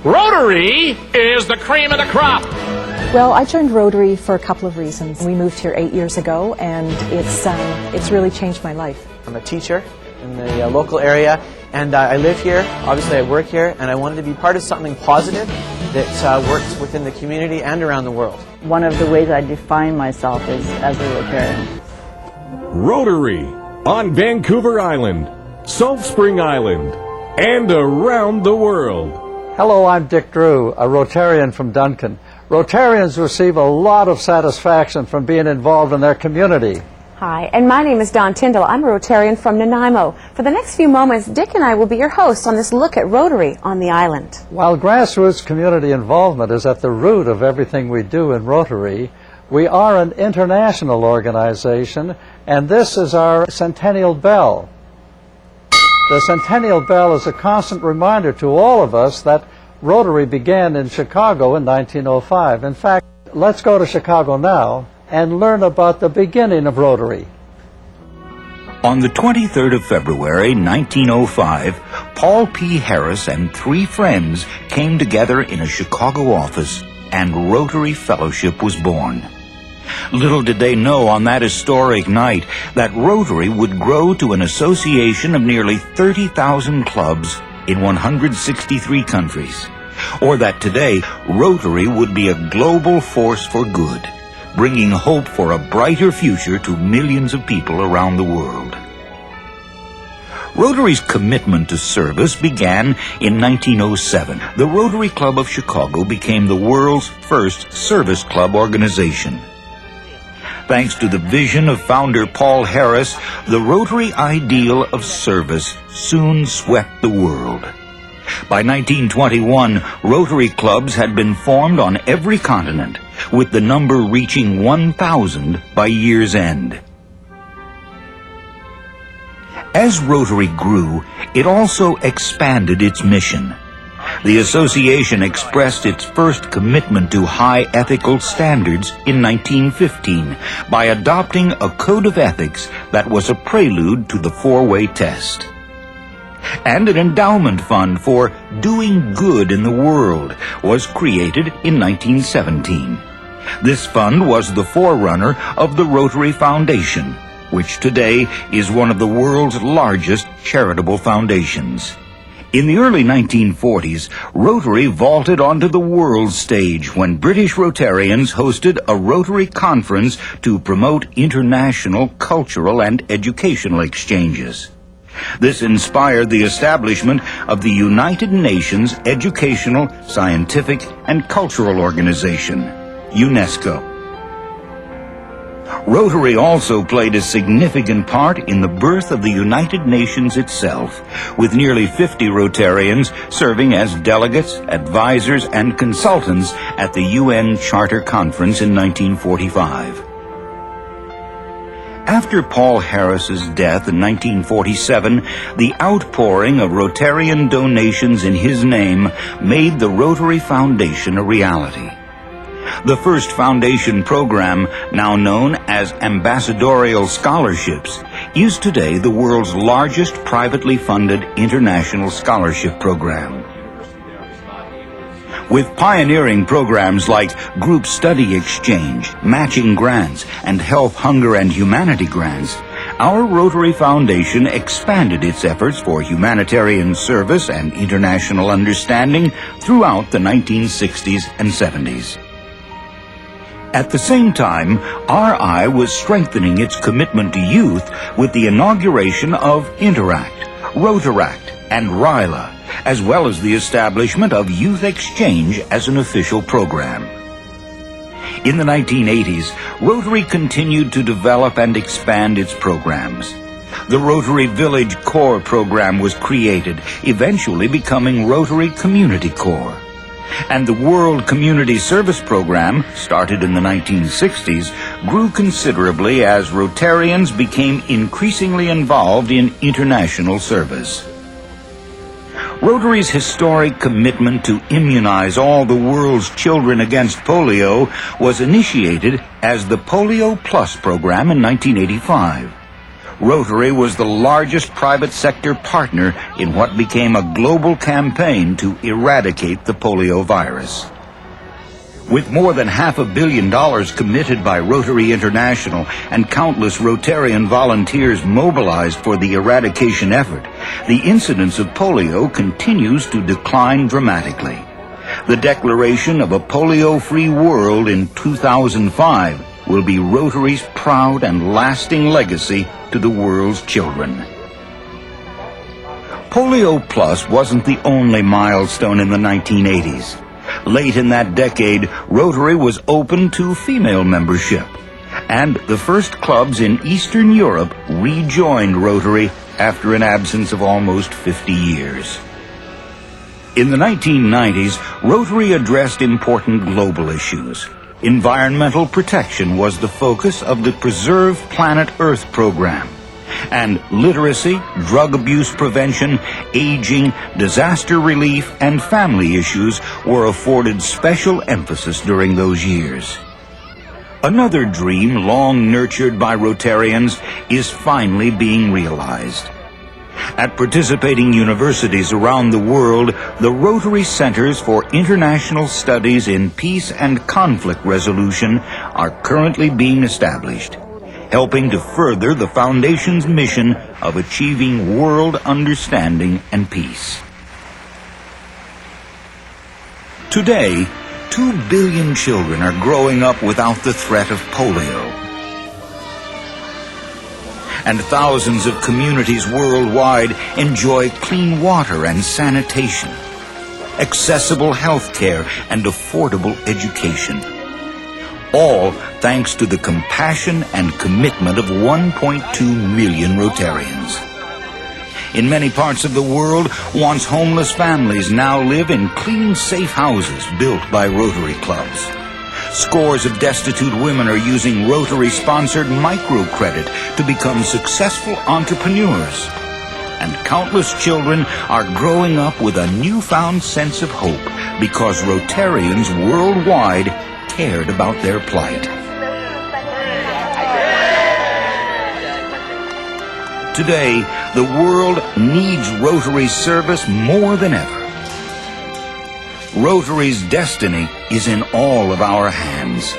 Rotary is the cream of the crop. Well, I joined Rotary for a couple of reasons. We moved here 8 years ago, and it's really changed my life. I'm a teacher in the local area, and I live here. Obviously, I work here, and I wanted to be part of something positive that works within the community and around the world. One of the ways I define myself is as a Rotarian. Rotary on Vancouver Island, Salt Spring Island, and around the world. Hello, I'm Dick Drew, a Rotarian from Duncan. Rotarians receive a lot of satisfaction from being involved in their community. Hi, and my name is Dawn Tyndall. I'm a Rotarian from Nanaimo. For the next few moments, Dick and I will be your hosts on this look at Rotary on the island. While grassroots community involvement is at the root of everything we do in Rotary, we are an international organization, and this is our Centennial Bell. The Centennial Bell is a constant reminder to all of us that Rotary began in Chicago in 1905. In fact, let's go to Chicago now and learn about the beginning of Rotary. On the 23rd of February, 1905, Paul P. Harris and 3 friends came together in a Chicago office, and Rotary Fellowship was born. Little did they know on that historic night that Rotary would grow to an association of nearly 30,000 clubs in 163 countries, or that today Rotary would be a global force for good, bringing hope for a brighter future to millions of people around the world. Rotary's commitment to service began in 1907. The Rotary Club of Chicago became the world's first service club organization. Thanks to the vision of founder Paul Harris, the Rotary ideal of service soon swept the world. By 1921, Rotary clubs had been formed on every continent, with the number reaching 1,000 by year's end. As Rotary grew, it also expanded its mission. The association expressed its first commitment to high ethical standards in 1915 by adopting a code of ethics that was a prelude to the 4-way test. And an endowment fund for doing good in the world was created in 1917. This fund was the forerunner of the Rotary Foundation, which today is one of the world's largest charitable foundations. In the early 1940s, Rotary vaulted onto the world stage when British Rotarians hosted a Rotary conference to promote international cultural and educational exchanges. This inspired the establishment of the United Nations Educational, Scientific, and Cultural Organization, UNESCO. Rotary also played a significant part in the birth of the United Nations itself, with nearly 50 Rotarians serving as delegates, advisors, and consultants at the UN Charter Conference in 1945. After Paul Harris's death in 1947, the outpouring of Rotarian donations in his name made the Rotary Foundation a reality. The first foundation program, now known as Ambassadorial Scholarships, is today the world's largest privately funded international scholarship program. With pioneering programs like Group Study Exchange, Matching Grants, and Health, Hunger, and Humanity Grants, our Rotary Foundation expanded its efforts for humanitarian service and international understanding throughout the 1960s and 70s. At the same time, RI was strengthening its commitment to youth with the inauguration of Interact, Rotaract, and RILA, as well as the establishment of Youth Exchange as an official program. In the 1980s, Rotary continued to develop and expand its programs. The Rotary Village Corps program was created, eventually becoming Rotary Community Corps. And the World Community Service Program, started in the 1960s, grew considerably as Rotarians became increasingly involved in international service. Rotary's historic commitment to immunize all the world's children against polio was initiated as the Polio Plus program in 1985. Rotary was the largest private sector partner in what became a global campaign to eradicate the polio virus. With more than $500 million committed by Rotary International and countless Rotarian volunteers mobilized for the eradication effort, the incidence of polio continues to decline dramatically. The declaration of a polio-free world in 2005 will be Rotary's proud and lasting legacy to the world's children. Polio Plus wasn't the only milestone in the 1980s. Late in that decade, Rotary was open to female membership, and the first clubs in Eastern Europe rejoined Rotary after an absence of almost 50 years. In the 1990s, Rotary addressed important global issues. Environmental protection was the focus of the Preserve Planet Earth program, and literacy, drug abuse prevention, aging, disaster relief, and family issues were afforded special emphasis during those years. Another dream long nurtured by Rotarians is finally being realized. At participating universities around the world, the Rotary Centers for International Studies in Peace and Conflict Resolution are currently being established, helping to further the Foundation's mission of achieving world understanding and peace. Today, 2 billion children are growing up without the threat of polio. And thousands of communities worldwide enjoy clean water and sanitation, accessible health care, and affordable education. All thanks to the compassion and commitment of 1.2 million Rotarians. In many parts of the world, once homeless families now live in clean, safe houses built by Rotary clubs. Scores of destitute women are using Rotary-sponsored microcredit to become successful entrepreneurs. And countless children are growing up with a newfound sense of hope because Rotarians worldwide cared about their plight. Today, the world needs Rotary's service more than ever. Rotary's destiny is in all of our hands.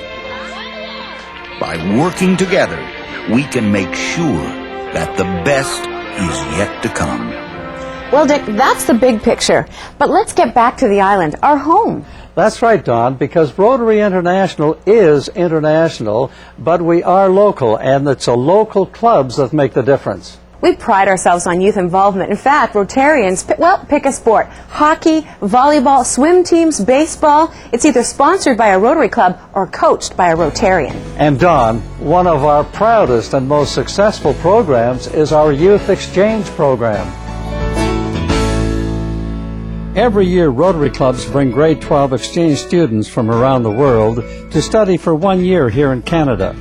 By working together, we can make sure that the best is yet to come. Well, Dick, that's the big picture. But let's get back to the island, our home. That's right, Don, because Rotary International is international, but we are local, and it's the local clubs that make the difference. We pride ourselves on youth involvement. In fact, Rotarians, pick a sport. Hockey, volleyball, swim teams, baseball. It's either sponsored by a Rotary club or coached by a Rotarian. And Don, one of our proudest and most successful programs is our Youth Exchange program. Every year, Rotary clubs bring grade 12 exchange students from around the world to study for 1 year here in Canada.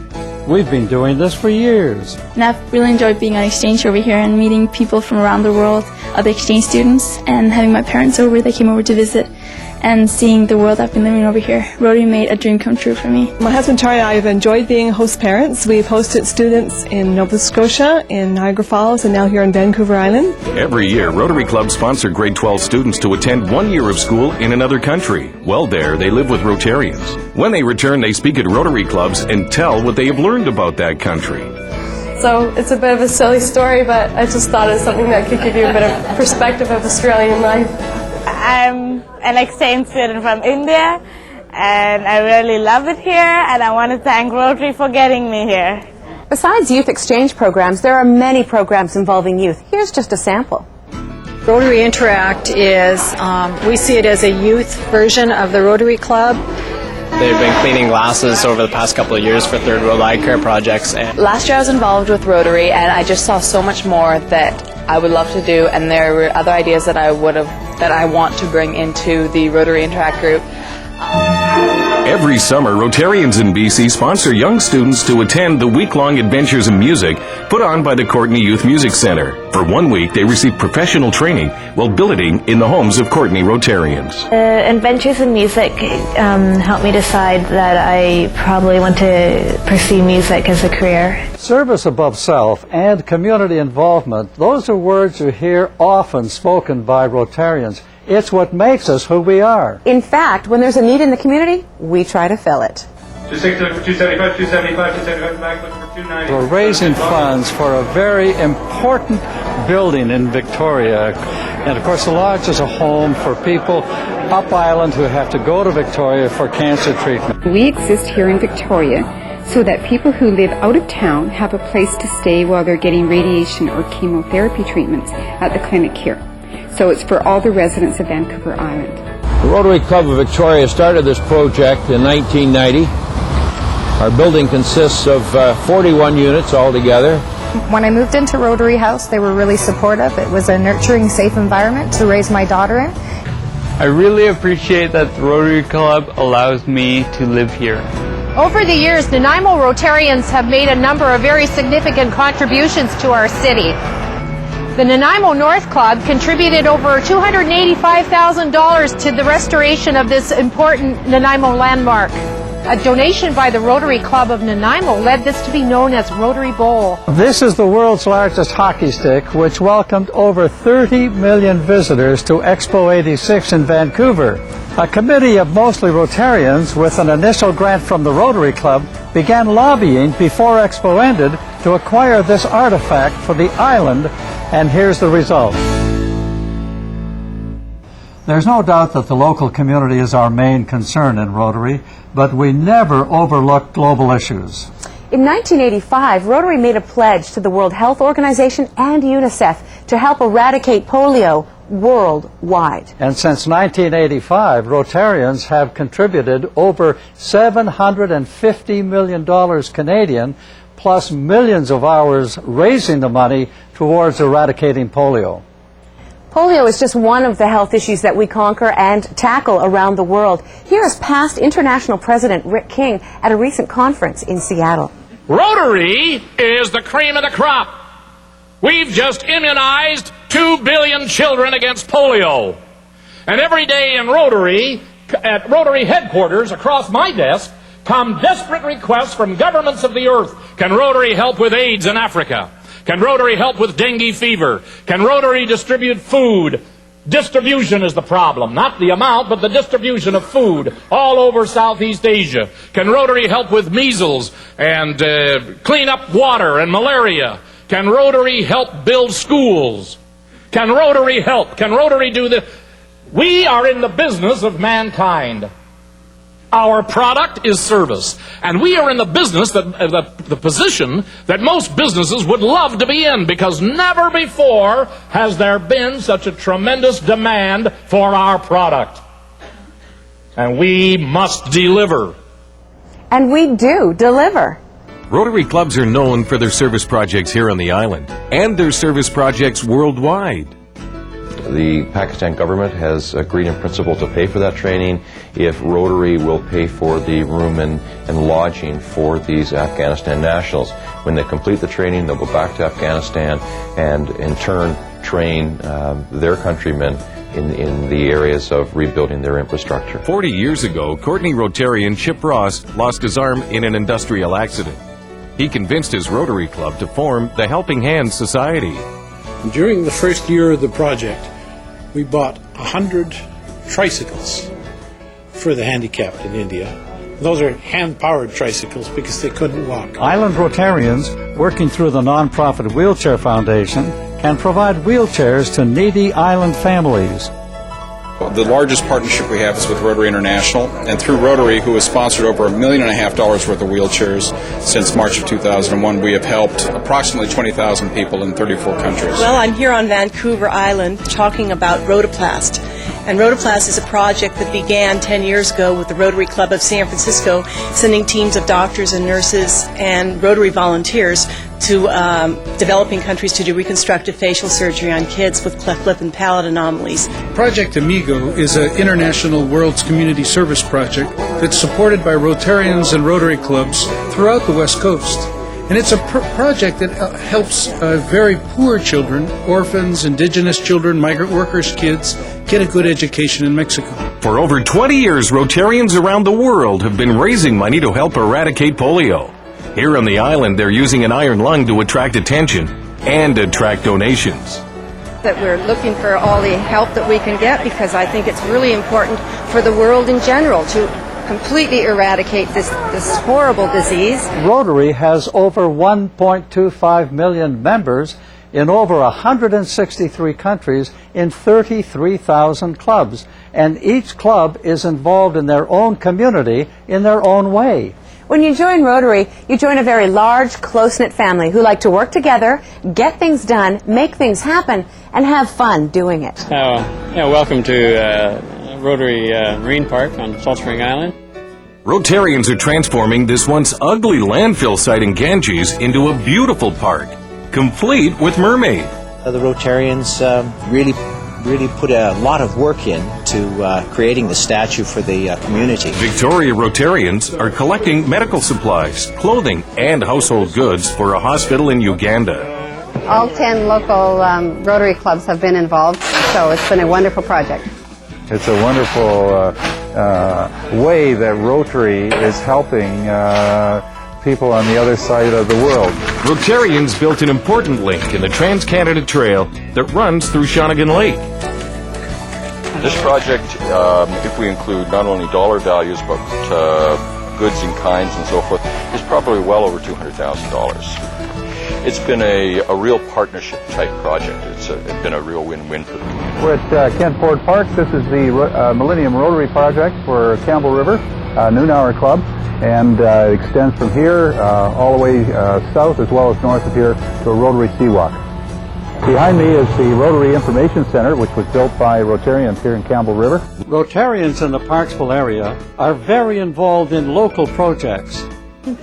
We've been doing this for years. And I've really enjoyed being on exchange over here and meeting people from around the world, other exchange students, and having my parents over. They came over to visit and seeing the world I've been living over here. Rotary made a dream come true for me. My husband Charlie and I have enjoyed being host parents. We've hosted students in Nova Scotia, in Niagara Falls, and now here in Vancouver Island. Every year, Rotary clubs sponsor grade 12 students to attend 1 year of school in another country. While there, they live with Rotarians. When they return, they speak at Rotary clubs and tell what they have learned about that country. So it's a bit of a silly story, but I just thought it's something that could give you a bit of perspective of Australian life. I'm an exchange student from India, and I really love it here, and I want to thank Rotary for getting me here. Besides youth exchange programs, there are many programs involving youth. Here's just a sample. Rotary Interact is, we see it as a youth version of the Rotary Club. They've been cleaning glasses over the past couple of years for Third World Eye Care projects. Last year I was involved with Rotary, and I just saw so much more that I would love to do, and there were other ideas that I want to bring into the Rotary Interact group. Every summer, Rotarians in BC sponsor young students to attend the week-long Adventures in Music put on by the Courtenay Youth Music Centre. For 1 week, they receive professional training while billeting in the homes of Courtenay Rotarians. Adventures in Music helped me decide that I probably want to pursue music as a career. Service above self and community involvement, those are words you hear often spoken by Rotarians. It's what makes us who we are. In fact, when there's a need in the community, we try to fill it. 260 for 275, 275, 275 back, looking for 290. We're raising funds for a very important building in Victoria. And of course, the lodge is a home for people up island who have to go to Victoria for cancer treatment. We exist here in Victoria so that people who live out of town have a place to stay while they're getting radiation or chemotherapy treatments at the clinic here. So it's for all the residents of Vancouver Island. The Rotary Club of Victoria started this project in 1990. Our building consists of 41 units altogether. When I moved into Rotary House, they were really supportive. It was a nurturing, safe environment to raise my daughter in. I really appreciate that the Rotary Club allows me to live here. Over the years, Nanaimo Rotarians have made a number of very significant contributions to our city. The Nanaimo North Club contributed over $285,000 to the restoration of this important Nanaimo landmark. A donation by the Rotary Club of Nanaimo led this to be known as Rotary Bowl. This is the world's largest hockey stick, which welcomed over 30 million visitors to Expo 86 in Vancouver. A committee of mostly Rotarians, with an initial grant from the Rotary Club, began lobbying before Expo ended to acquire this artifact for the island, and here's the result. There's no doubt that the local community is our main concern in Rotary, but we never overlook global issues. In 1985, Rotary made a pledge to the World Health Organization and UNICEF to help eradicate polio worldwide. And since 1985, Rotarians have contributed over $750 million Canadian, plus millions of hours raising the money towards eradicating polio. Polio is just one of the health issues that we conquer and tackle around the world. Here is past International President Rick King at a recent conference in Seattle. Rotary is the cream of the crop. We've just immunized 2 billion children against polio. And every day in Rotary, at Rotary headquarters across my desk, come desperate requests from governments of the earth. Can Rotary help with AIDS in Africa? Can Rotary help with dengue fever? Can Rotary distribute food? Distribution is the problem, not the amount, but the distribution of food all over Southeast Asia. Can Rotary help with measles and clean up water and malaria? Can Rotary help build schools? Can Rotary help? Can Rotary do this? We are in the business of mankind. Our product is service, and we are in the business, the position that most businesses would love to be in, because never before has there been such a tremendous demand for our product. And we must deliver. And we do deliver. Rotary clubs are known for their service projects here on the island and their service projects worldwide. The Pakistan government has agreed in principle to pay for that training if Rotary will pay for the room and lodging for these Afghanistan nationals. When they complete the training, they'll go back to Afghanistan and in turn train their countrymen in the areas of rebuilding their infrastructure. 40 years ago, Courtenay Rotarian Chip Ross lost his arm in an industrial accident. He convinced his Rotary Club to form the Helping Hands Society. During the first year of the project, we bought 100 tricycles for the handicapped in India. Those are hand-powered tricycles because they couldn't walk. Island Rotarians, working through the nonprofit Wheelchair Foundation, can provide wheelchairs to needy island families. The largest partnership we have is with Rotary International, and through Rotary, who has sponsored over $1.5 million worth of wheelchairs since March of 2001, we have helped approximately 20,000 people in 34 countries. Well, I'm here on Vancouver Island talking about Rotoplast. And Rotoplast is a project that began 10 years ago with the Rotary Club of San Francisco, sending teams of doctors and nurses and Rotary volunteers to developing countries to do reconstructive facial surgery on kids with cleft lip and palate anomalies. Project Amigo is an international world's community service project that's supported by Rotarians and Rotary clubs throughout the West Coast. And it's a project that helps very poor children, orphans, indigenous children, migrant workers' kids, get a good education in Mexico. For over 20 years, Rotarians around the world have been raising money to help eradicate polio. Here on the island, they're using an iron lung to attract attention and attract donations. That we're looking for all the help that we can get, because I think it's really important for the world in general to completely eradicate this horrible disease. Rotary has over 1.25 million members in over 163 countries in 33,000 clubs, and each club is involved in their own community in their own way. When you join Rotary, you join a very large, close-knit family who like to work together, get things done, make things happen, and have fun doing it. Welcome to Rotary Marine Park on Salt Spring Island. Rotarians are transforming this once ugly landfill site in Ganges into a beautiful park, complete with mermaid. The Rotarians really put a lot of work into creating the statue for the community. Victoria Rotarians are collecting medical supplies, clothing, and household goods for a hospital in Uganda. All 10 local Rotary clubs have been involved, so it's been a wonderful project. It's a wonderful way that Rotary is helping people on the other side of the world. Rotarians built an important link in the Trans-Canada Trail that runs through Shawnigan Lake. This project, if we include not only dollar values but goods in kinds and so forth, is probably well over $200,000. It's been a real partnership type project. It's been a real win-win for them. We're at Kent Ford Park. This is the Millennium Rotary Project for Campbell River, Noonhour Club, and it extends from here all the way south as well as north of here to a Rotary Seawalk. Behind me is the Rotary Information Center, which was built by Rotarians here in Campbell River. Rotarians in the Parksville area are very involved in local projects.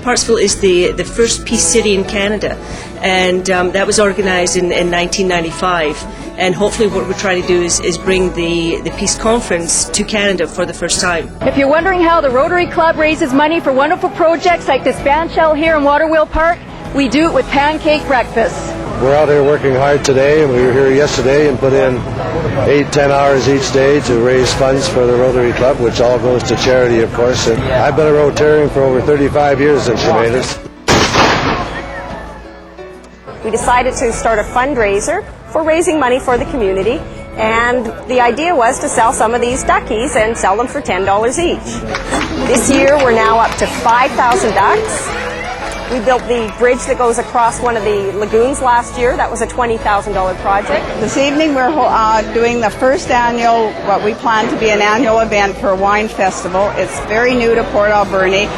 Parksville is the first peace city in Canada, and that was organized in 1995. And hopefully what we're trying to do is bring the peace conference to Canada for the first time. If you're wondering how the Rotary Club raises money for wonderful projects like this band shell here in Waterwheel Park, we do it with pancake breakfast. We're out here working hard today, and we were here yesterday and put in 8-10 hours each day to raise funds for the Rotary Club, which all goes to charity, of course. And I've been a Rotarian for over 35 years since she made us. We decided to start a fundraiser for raising money for the community, and the idea was to sell some of these duckies and sell them for $10 each. This year we're now up to 5,000 ducks. We built the bridge that goes across one of the lagoons last year. That was a $20,000 project. This evening we're doing the first annual, what we plan to be an annual event for a wine festival. It's very new to Port Alberni.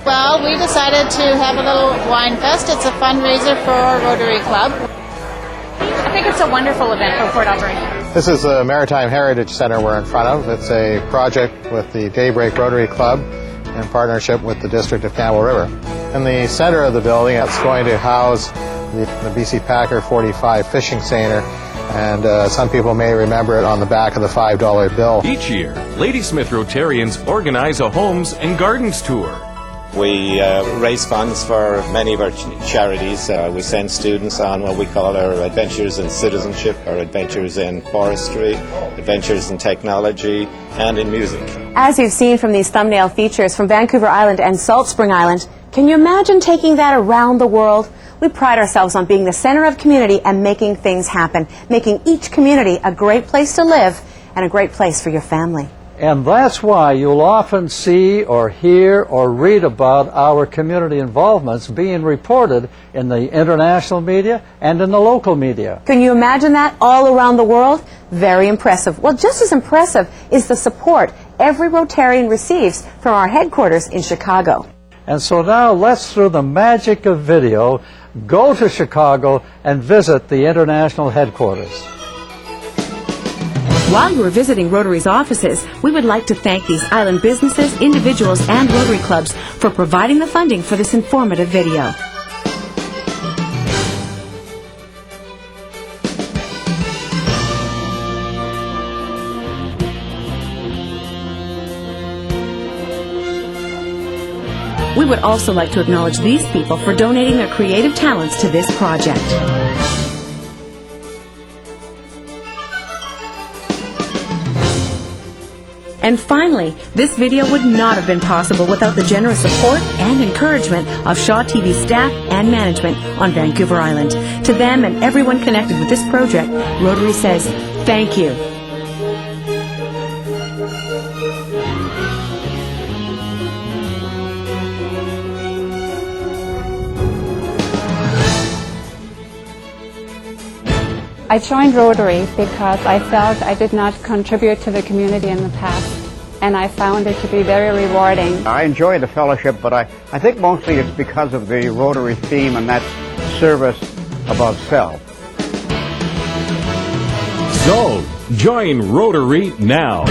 Well, we decided to have a little wine fest. It's a fundraiser for our Rotary Club. I think it's a wonderful event for Port Alberni. This is the Maritime Heritage Center we're in front of. It's a project with the Daybreak Rotary Club in partnership with the District of Campbell River. In the center of the building, it's going to house the BC Packer 45 fishing seiner, and some people may remember it on the back of the $5 bill. Each year, Ladysmith Rotarians organize a homes and gardens tour. We raise funds for many of our charities. We send students on what we call our adventures in citizenship, our adventures in forestry, adventures in technology, and in music. As you've seen from these thumbnail features from Vancouver Island and Salt Spring Island, can you imagine taking that around the world? We pride ourselves on being the center of community and making things happen, making each community a great place to live and a great place for your family. And that's why you'll often see or hear or read about our community involvements being reported in the international media and in the local media. Can you imagine that all around the world? Very impressive. Well, just as impressive is the support every Rotarian receives from our headquarters in Chicago. And so now let's, through the magic of video, go to Chicago and visit the international headquarters. While you are visiting Rotary's offices, we would like to thank these island businesses, individuals, and Rotary clubs for providing the funding for this informative video. We would also like to acknowledge these people for donating their creative talents to this project. And finally, this video would not have been possible without the generous support and encouragement of Shaw TV staff and management on Vancouver Island. To them and everyone connected with this project, Rotary says, thank you. I joined Rotary because I felt I did not contribute to the community in the past, and I found it to be very rewarding. I enjoy the fellowship, but I think mostly it's because of the Rotary theme, and that's service above self. So, join Rotary now.